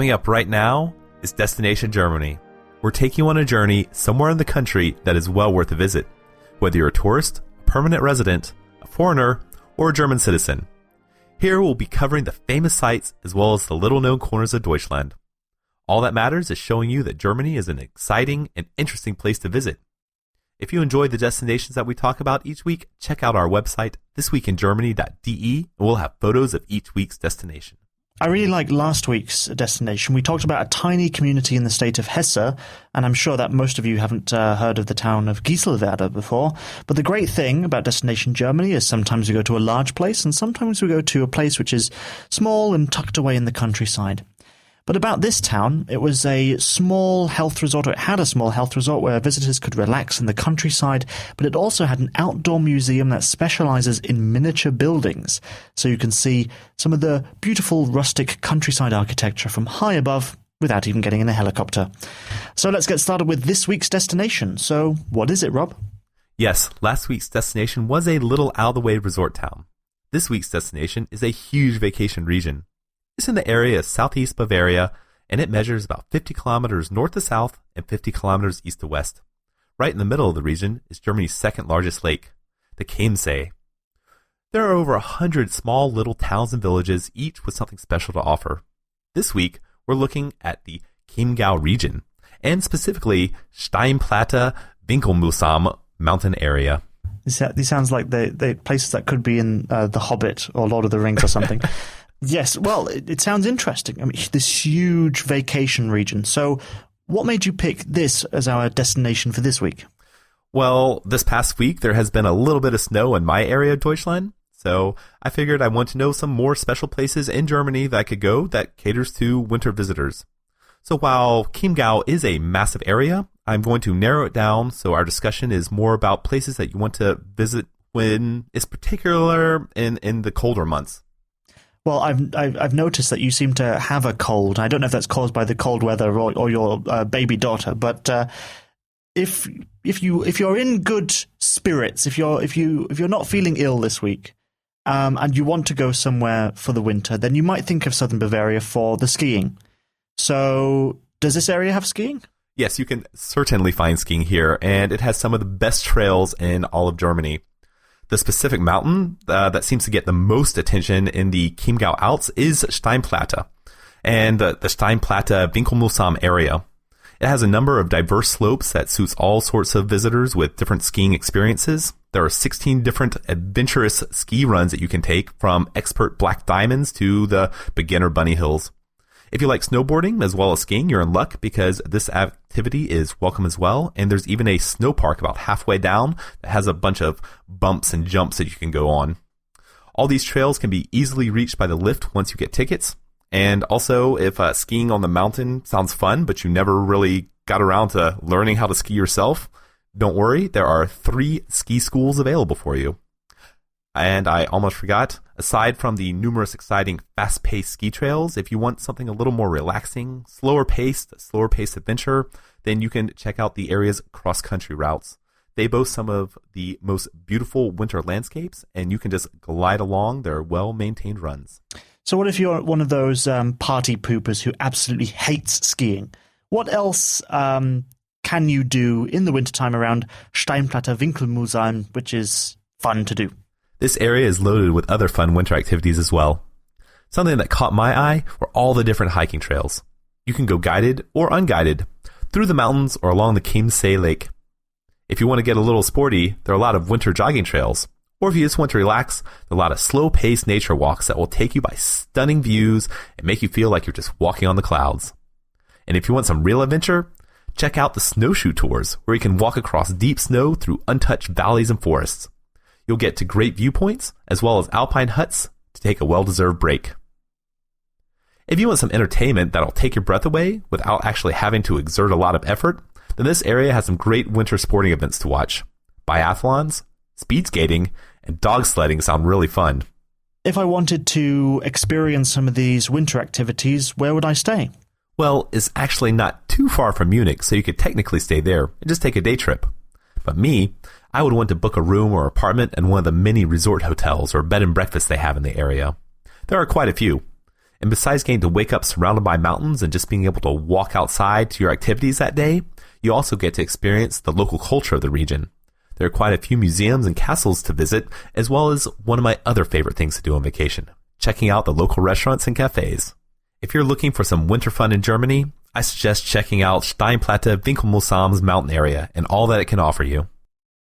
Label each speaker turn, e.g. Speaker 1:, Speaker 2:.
Speaker 1: Coming up right now is Destination Germany. We're taking you on a journey somewhere in the country that is well worth a visit, whether you're a tourist, a permanent resident, a foreigner, or a German citizen. Here we'll be covering the famous sites as well as the little-known corners of Deutschland. All that matters is showing you that Germany is an exciting and interesting place to visit. If you enjoy the destinations that we talk about each week, check out our website, thisweekingermany.de, and we'll have photos of each week's destination.
Speaker 2: I really like last week's destination. We talked about a tiny community in the state of Hesse, and I'm sure that most of you haven't heard of the town of Gieselwerder before. But the great thing about Destination Germany is sometimes we go to a large place, and sometimes we go to a place which is small and tucked away in the countryside. But about this town, it was a small health resort, or it had a small health resort where visitors could relax in the countryside, but it also had an outdoor museum that specializes in miniature buildings. So you can see some of the beautiful rustic countryside architecture from high above without even getting in a helicopter. So let's get started with this week's destination. So what is it, Rob?
Speaker 1: Yes, last week's destination was a little out-of-the-way resort town. This week's destination is a huge vacation region. It's in the area of southeast Bavaria, and it measures about 50 kilometers north to south and 50 kilometers east to west. Right in the middle of the region is Germany's second largest lake, the Chiemsee. There are over 100 small little towns and villages, each with something special to offer. This week, we're looking at the Chiemgau region, and specifically Steinplatte Winkelmusam mountain area.
Speaker 2: These sounds like the places that could be in The Hobbit or Lord of the Rings or something. Yes, well, it sounds interesting. I mean, this huge vacation region. So what made you pick this as our destination for this week?
Speaker 1: Well, this past week, there has been a little bit of snow in my area of Deutschland. So I figured I want to know some more special places in Germany that I could go that caters to winter visitors. So while Chiemgau is a massive area, I'm going to narrow it down so our discussion is more about places that you want to visit when it's particular in the colder months.
Speaker 2: Well, I've noticed that you seem to have a cold. I don't know if that's caused by the cold weather or your baby daughter, but if you're in good spirits, if you're not feeling ill this week, and you want to go somewhere for the winter, then you might think of southern Bavaria for the skiing. So, does this area have skiing?
Speaker 1: Yes, you can certainly find skiing here, and it has some of the best trails in all of Germany. The specific mountain that seems to get the most attention in the Chiemgau Alps is Steinplatte, and the Steinplatte Winkelmusam area. It has a number of diverse slopes that suits all sorts of visitors with different skiing experiences. There are 16 different adventurous ski runs that you can take, from expert black diamonds to the beginner bunny hills. If you like snowboarding as well as skiing, you're in luck because this activity is welcome as well. And there's even a snow park about halfway down that has a bunch of bumps and jumps that you can go on. All these trails can be easily reached by the lift once you get tickets. And also, if skiing on the mountain sounds fun, but you never really got around to learning how to ski yourself, don't worry, there are 3 ski schools available for you. And I almost forgot, aside from the numerous exciting fast-paced ski trails, if you want something a little more relaxing, slower-paced adventure, then you can check out the area's cross-country routes. They boast some of the most beautiful winter landscapes, and you can just glide along their well-maintained runs.
Speaker 2: So what if you're one of those party poopers who absolutely hates skiing? What else can you do in the wintertime around Steinplatte Winkelmusam, which is fun to do?
Speaker 1: This area is loaded with other fun winter activities as well. Something that caught my eye were all the different hiking trails. You can go guided or unguided, through the mountains or along the Chiemsee Lake. If you want to get a little sporty, there are a lot of winter jogging trails. Or if you just want to relax, there are a lot of slow-paced nature walks that will take you by stunning views and make you feel like you're just walking on the clouds. And if you want some real adventure, check out the snowshoe tours, where you can walk across deep snow through untouched valleys and forests. You'll get to great viewpoints, as well as alpine huts, to take a well-deserved break. If you want some entertainment that'll take your breath away without actually having to exert a lot of effort, then this area has some great winter sporting events to watch. Biathlons, speed skating, and dog sledding sound really fun.
Speaker 2: If I wanted to experience some of these winter activities, where would I stay?
Speaker 1: Well, it's actually not too far from Munich, so you could technically stay there and just take a day trip. But me, I would want to book a room or apartment in one of the many resort hotels or bed and breakfasts they have in the area. There are quite a few. And besides getting to wake up surrounded by mountains and just being able to walk outside to your activities that day, you also get to experience the local culture of the region. There are quite a few museums and castles to visit, as well as one of my other favorite things to do on vacation, checking out the local restaurants and cafes. If you're looking for some winter fun in Germany, I suggest checking out Steinplatte Winkelmühlsam's mountain area and all that it can offer you.